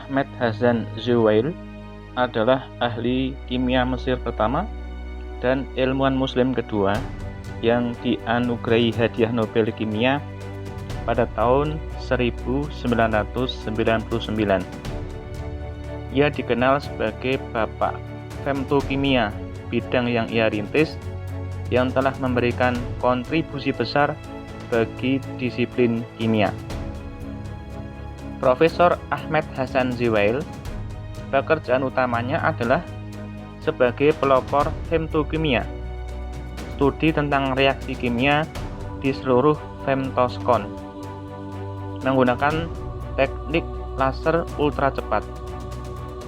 Ahmad Hasan Zuwail adalah ahli kimia Mesir pertama dan ilmuwan Muslim kedua yang dianugerahi hadiah Nobel Kimia pada tahun 1999. Ia dikenal sebagai Bapak Femtokimia, bidang yang ia rintis yang telah memberikan kontribusi besar bagi disiplin kimia. Profesor Ahmad Hasan Zuwail, pekerjaan utamanya adalah sebagai pelopor femtokimia, studi tentang reaksi kimia di seluruh femtoskon, menggunakan teknik laser ultra cepat.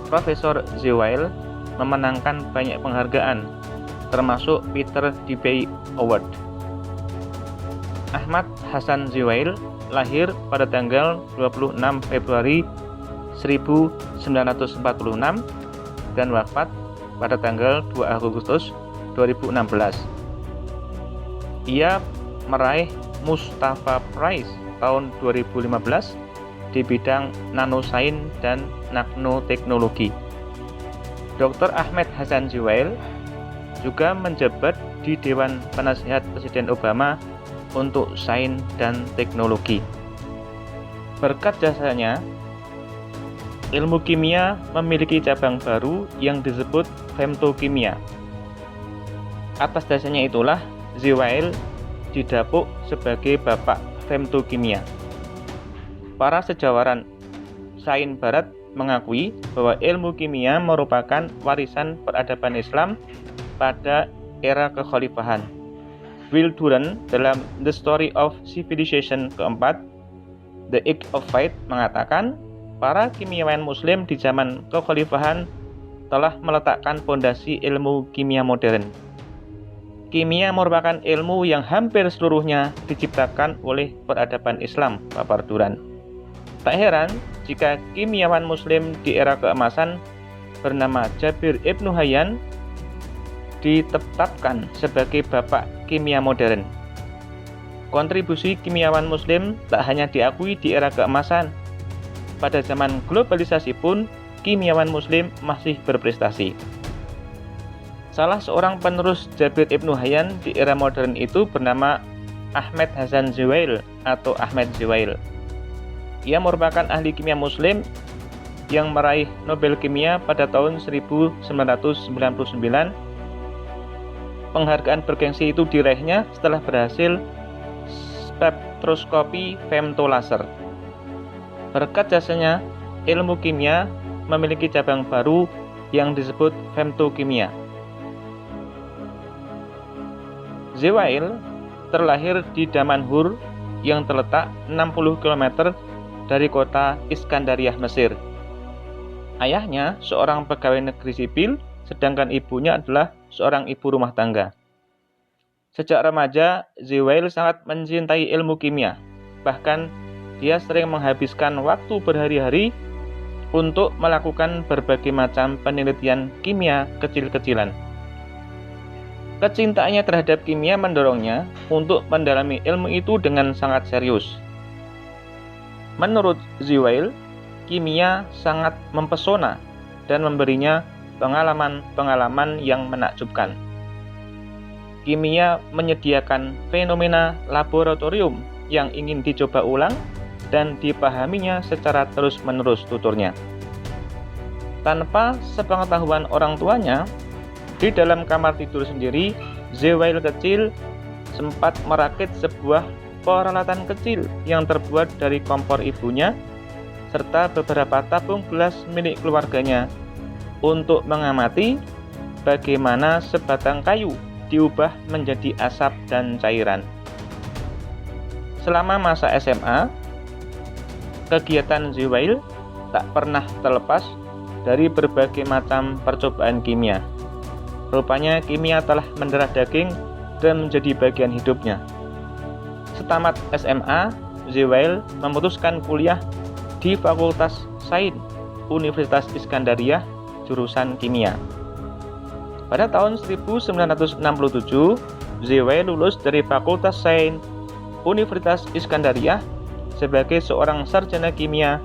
Profesor Zuwail memenangkan banyak penghargaan, termasuk Peter Debye Award. Ahmad Hasan Zuwail lahir pada tanggal 26 Februari 1946 dan wafat pada tanggal 2 Agustus 2016. Ia meraih Mustafa Prize tahun 2015 di bidang nanosains dan nanoteknologi. Dr. Ahmad Hasan Zuwail juga menjabat di Dewan Penasehat Presiden Obama untuk sains dan teknologi. Berkat jasanya, ilmu kimia memiliki cabang baru yang disebut femtokimia. Atas dasarnya itulah Zuwail didapuk sebagai Bapak Femtokimia. Para sejarawan sains barat mengakui bahwa ilmu kimia merupakan warisan peradaban Islam pada era kekhalifahan. Will Durant dalam The Story of Civilization keempat, The Age of Faith mengatakan, para kimiawan Muslim di zaman kekhalifahan telah meletakkan fondasi ilmu kimia modern. Kimia merupakan ilmu yang hampir seluruhnya diciptakan oleh peradaban Islam, papaar Durant. Tak heran jika kimiawan Muslim di era keemasan bernama Jabir Ibnu Hayyan ditetapkan sebagai Bapak Kimia Modern. Kontribusi kimiawan Muslim tak hanya diakui di era keemasan. Pada zaman globalisasi pun, kimiawan Muslim masih berprestasi. Salah seorang penerus Jabir Ibnu Hayyan di era modern itu bernama Ahmad Hasan Zuwail atau Ahmad Zuwail. Ia merupakan ahli kimia Muslim yang meraih Nobel Kimia pada tahun 1999. Penghargaan bergengsi itu diraihnya setelah berhasil spektroskopi femtolaser. Berkat jasanya, ilmu kimia memiliki cabang baru yang disebut femtokimia. Zuwail terlahir di Damanhur yang terletak 60 km dari kota Iskandariah, Mesir. Ayahnya seorang pegawai negeri sipil, sedangkan ibunya adalah seorang ibu rumah tangga. Sejak remaja, Zuwail sangat mencintai ilmu kimia. Bahkan, dia sering menghabiskan waktu berhari-hari untuk melakukan berbagai macam penelitian kimia kecil-kecilan. Kecintaannya terhadap kimia mendorongnya untuk mendalami ilmu itu dengan sangat serius. Menurut Zuwail, kimia sangat mempesona dan memberinya pengalaman-pengalaman yang menakjubkan. Kimia menyediakan fenomena laboratorium yang ingin dicoba ulang dan dipahaminya secara terus-menerus, tuturnya. Tanpa sepengetahuan orang tuanya, di dalam kamar tidur sendiri, Zuwail kecil sempat merakit sebuah peralatan kecil yang terbuat dari kompor ibunya serta beberapa tabung gelas milik keluarganya untuk mengamati bagaimana sebatang kayu diubah menjadi asap dan cairan. Selama masa SMA, kegiatan Zuwail tak pernah terlepas dari berbagai macam percobaan kimia. Rupanya kimia telah mendarah daging dan menjadi bagian hidupnya. Setamat SMA, Zuwail memutuskan kuliah di Fakultas Sains Universitas Iskandariah, jurusan kimia. Pada tahun 1967, Zuwail lulus dari Fakultas Sains Universitas Iskandariah sebagai seorang sarjana kimia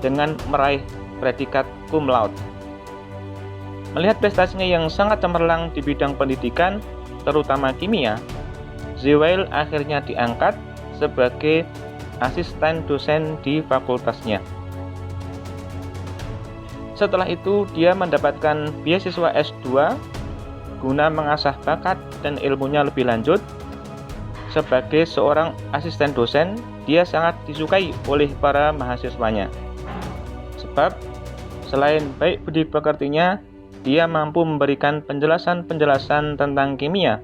dengan meraih predikat cum laude. Melihat prestasinya yang sangat cemerlang di bidang pendidikan, terutama kimia, Zewail akhirnya diangkat sebagai asisten dosen di fakultasnya. Setelah itu, dia mendapatkan beasiswa S2 guna mengasah bakat dan ilmunya lebih lanjut. Sebagai seorang asisten dosen, dia sangat disukai oleh para mahasiswanya. Sebab, selain baik budi pekertinya, dia mampu memberikan penjelasan-penjelasan tentang kimia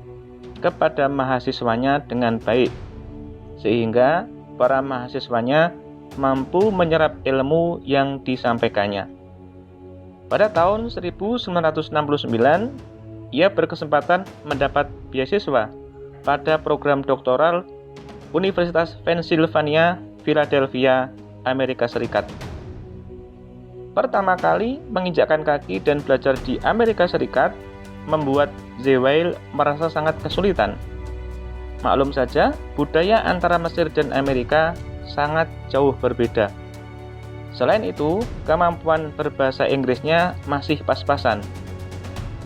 kepada mahasiswanya dengan baik, sehingga para mahasiswanya mampu menyerap ilmu yang disampaikannya. Pada tahun 1969, ia berkesempatan mendapat beasiswa pada program doktoral Universitas Pennsylvania, Philadelphia, Amerika Serikat. Pertama kali menginjakkan kaki dan belajar di Amerika Serikat membuat Zewail merasa sangat kesulitan. Maklum saja, budaya antara Mesir dan Amerika sangat jauh berbeda. Selain itu, kemampuan berbahasa Inggrisnya masih pas-pasan.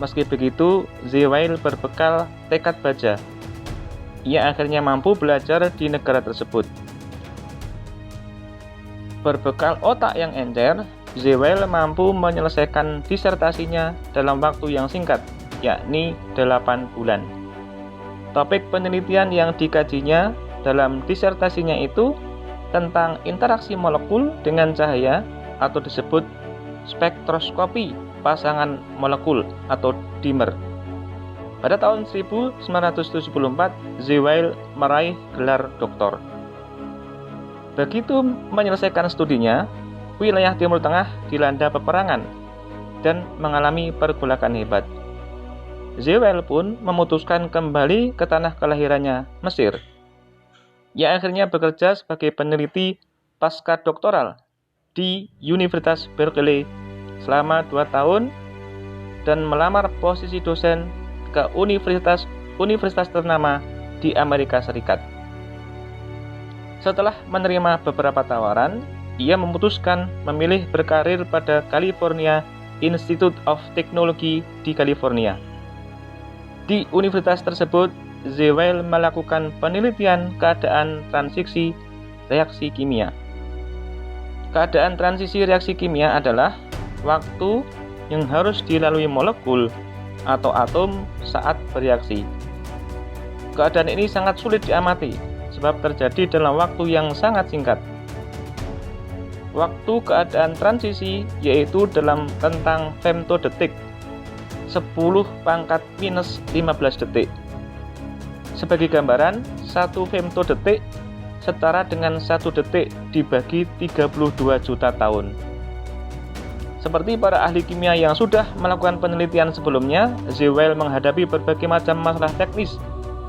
Meski begitu, Zewail berbekal tekad baja. Ia akhirnya mampu belajar di negara tersebut. Berbekal otak yang encer, Zewail mampu menyelesaikan disertasinya dalam waktu yang singkat, yakni 8 bulan. Topik penelitian yang dikajinya dalam disertasinya itu tentang interaksi molekul dengan cahaya atau disebut spektroskopi pasangan molekul atau dimer. Pada tahun 1974, Zewail meraih gelar doktor. Begitu menyelesaikan studinya, wilayah Timur Tengah dilanda peperangan dan mengalami pergolakan hebat. Zewail pun memutuskan kembali ke tanah kelahirannya, Mesir. Ia akhirnya bekerja sebagai peneliti pasca doktoral di Universitas Berkeley selama 2 tahun dan melamar posisi dosen ke universitas ternama di Amerika Serikat. Setelah menerima beberapa tawaran, ia memutuskan memilih berkarir pada California Institute of Technology di California. Di universitas tersebut, Zewail melakukan penelitian keadaan transisi reaksi kimia. Keadaan transisi reaksi kimia adalah waktu yang harus dilalui molekul atau atom saat bereaksi. Keadaan ini sangat sulit diamati sebab terjadi dalam waktu yang sangat singkat. Waktu keadaan transisi yaitu dalam rentang femtodetik, 10⁻⁻15 detik. Sebagai gambaran, 1 femtodetik setara dengan 1 detik dibagi 32 juta tahun. Seperti para ahli kimia yang sudah melakukan penelitian sebelumnya, Zewail menghadapi berbagai macam masalah teknis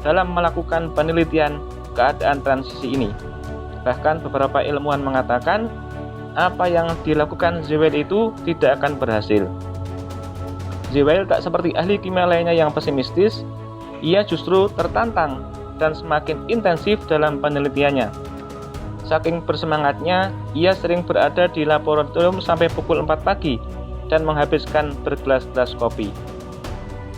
dalam melakukan penelitian keadaan transisi ini. Bahkan beberapa ilmuwan mengatakan apa yang dilakukan Zewail itu tidak akan berhasil. Zewail tak seperti ahli kimia lainnya yang pesimistis. Ia justru tertantang dan semakin intensif dalam penelitiannya. Saking bersemangatnya, ia sering berada di laboratorium sampai pukul 4 pagi dan menghabiskan bergelas-gelas kopi.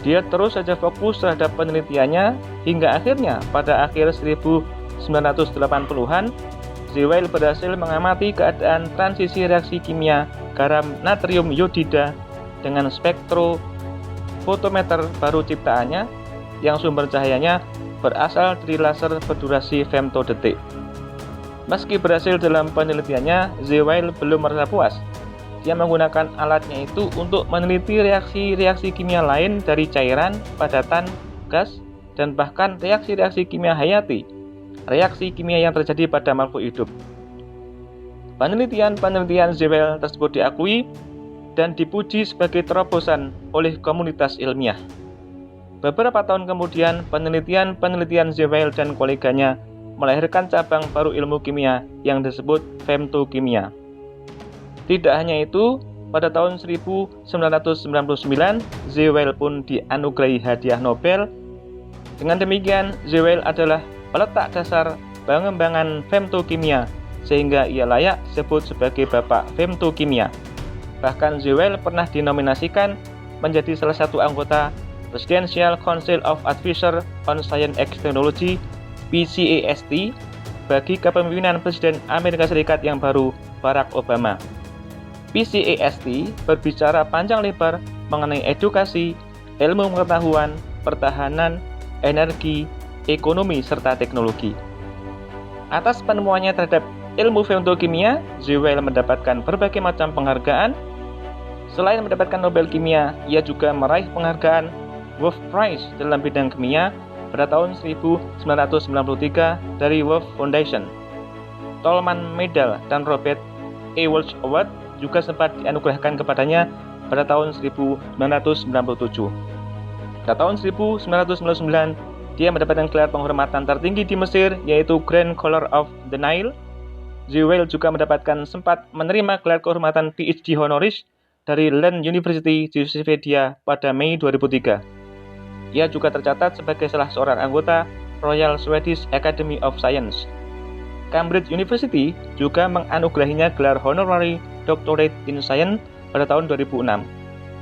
Dia terus saja fokus terhadap penelitiannya hingga akhirnya pada akhir 1980-an, Zewail berhasil mengamati keadaan transisi reaksi kimia garam natrium iodida dengan spektrofotometer baru ciptaannya yang sumber cahayanya berasal dari laser berdurasi femtodetik. Meski berhasil dalam penelitiannya, Zewail belum merasa puas. Dia menggunakan alatnya itu untuk meneliti reaksi-reaksi kimia lain dari cairan, padatan, gas, dan bahkan reaksi-reaksi kimia hayati, reaksi kimia yang terjadi pada makhluk hidup. Penelitian-penelitian Zewail tersebut diakui dan dipuji sebagai terobosan oleh komunitas ilmiah. Beberapa tahun kemudian, penelitian Zewail dan koleganya melahirkan cabang baru ilmu kimia yang disebut femtokimia. Tidak hanya itu, pada tahun 1999, Zewail pun dianugerahi hadiah Nobel. Dengan demikian, Zewail adalah peletak dasar pengembangan femtokimia sehingga ia layak disebut sebagai Bapak Femtokimia. Bahkan Zewell pernah dinominasikan menjadi salah satu anggota Presidential Council of Advisors on Science and Technology (PCAST) bagi kepemimpinan Presiden Amerika Serikat yang baru, Barack Obama. PCAST berbicara panjang lebar mengenai edukasi, ilmu pengetahuan, pertahanan, energi, ekonomi, serta teknologi. Atas penemuannya terhadap ilmu femtokimia, Zewell mendapatkan berbagai macam penghargaan. Selain mendapatkan Nobel Kimia, ia juga meraih penghargaan Wolf Prize dalam bidang kimia pada tahun 1993 dari Wolf Foundation. Tolman Medal dan Robert A. Walsh Award juga sempat dianugerahkan kepadanya pada tahun 1997. Pada tahun 1999, dia mendapatkan gelar penghormatan tertinggi di Mesir, yaitu Grand Collar of the Nile. Zewell juga sempat menerima gelar kehormatan PhD honoris dari Lund University di Swedia pada Mei 2003. Ia juga tercatat sebagai salah seorang anggota Royal Swedish Academy of Science. Cambridge University juga menganugerahinya gelar Honorary Doctorate in Science pada tahun 2006.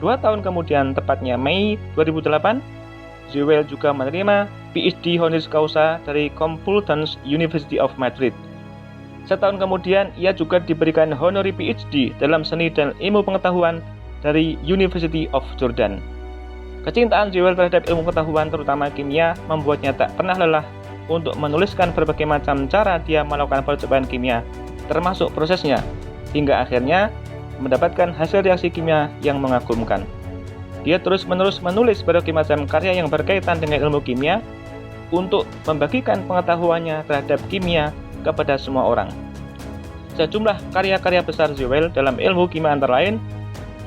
2 tahun kemudian, tepatnya Mei 2008, Zewell juga menerima PhD honoris causa dari Complutense University of Madrid. Setahun kemudian, ia juga diberikan honorary PhD dalam seni dan ilmu pengetahuan dari University of Jordan. Kecintaan Zewell terhadap ilmu pengetahuan, terutama kimia, membuatnya tak pernah lelah untuk menuliskan berbagai macam cara dia melakukan percobaan kimia, termasuk prosesnya, hingga akhirnya mendapatkan hasil reaksi kimia yang mengagumkan. Dia terus-menerus menulis berbagai macam karya yang berkaitan dengan ilmu kimia untuk membagikan pengetahuannya terhadap kimia kepada semua orang. Sejumlah karya-karya besar Zewell dalam ilmu kimia antara lain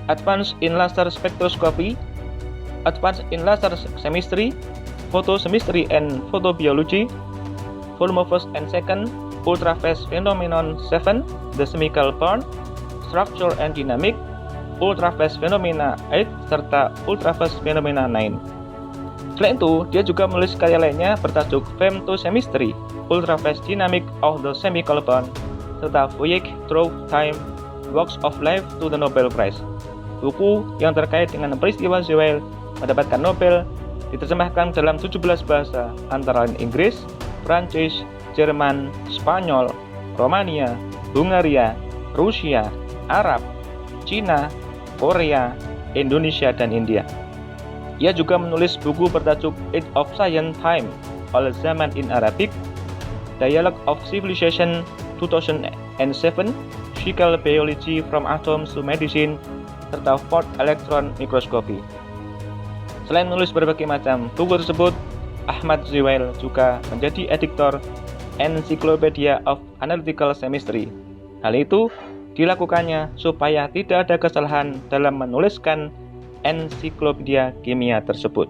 Advance in Laser Spectroscopy, Advance in Laser Chemistry, Photochemistry and Photobiology, Volume First and Second, Ultrafast Phenomenon 7, The Chemical Burn, Structure and Dynamic, Ultrafast Phenomena 8, serta Ultrafast Phenomena 9. Selain itu, dia juga menulis karya lainnya bertajuk Femtochemistry, Ultrafast Dynamic of the Chemical Bond, serta Voyage Through Time, Works of Life to the Nobel Prize. Buku yang terkait dengan peristiwa Zewell mendapatkan Nobel diterjemahkan dalam 17 bahasa antara lain Inggris, Prancis, Jerman, Spanyol, Romania, Hungaria, Rusia, Arab, Cina, Korea, Indonesia, dan India. Ia juga menulis buku bertajuk Age of Science Time, Al-Zaman in Arabic, Dialogue of Civilization 2007, Physical Biology from Atoms to Medicine, serta Fourth Electron Microscopy. Selain menulis berbagai macam buku tersebut, Ahmad Zewell juga menjadi editor Encyclopedia of Analytical Chemistry. Hal itu dilakukannya supaya tidak ada kesalahan dalam menuliskan ensiklopedia kimia tersebut.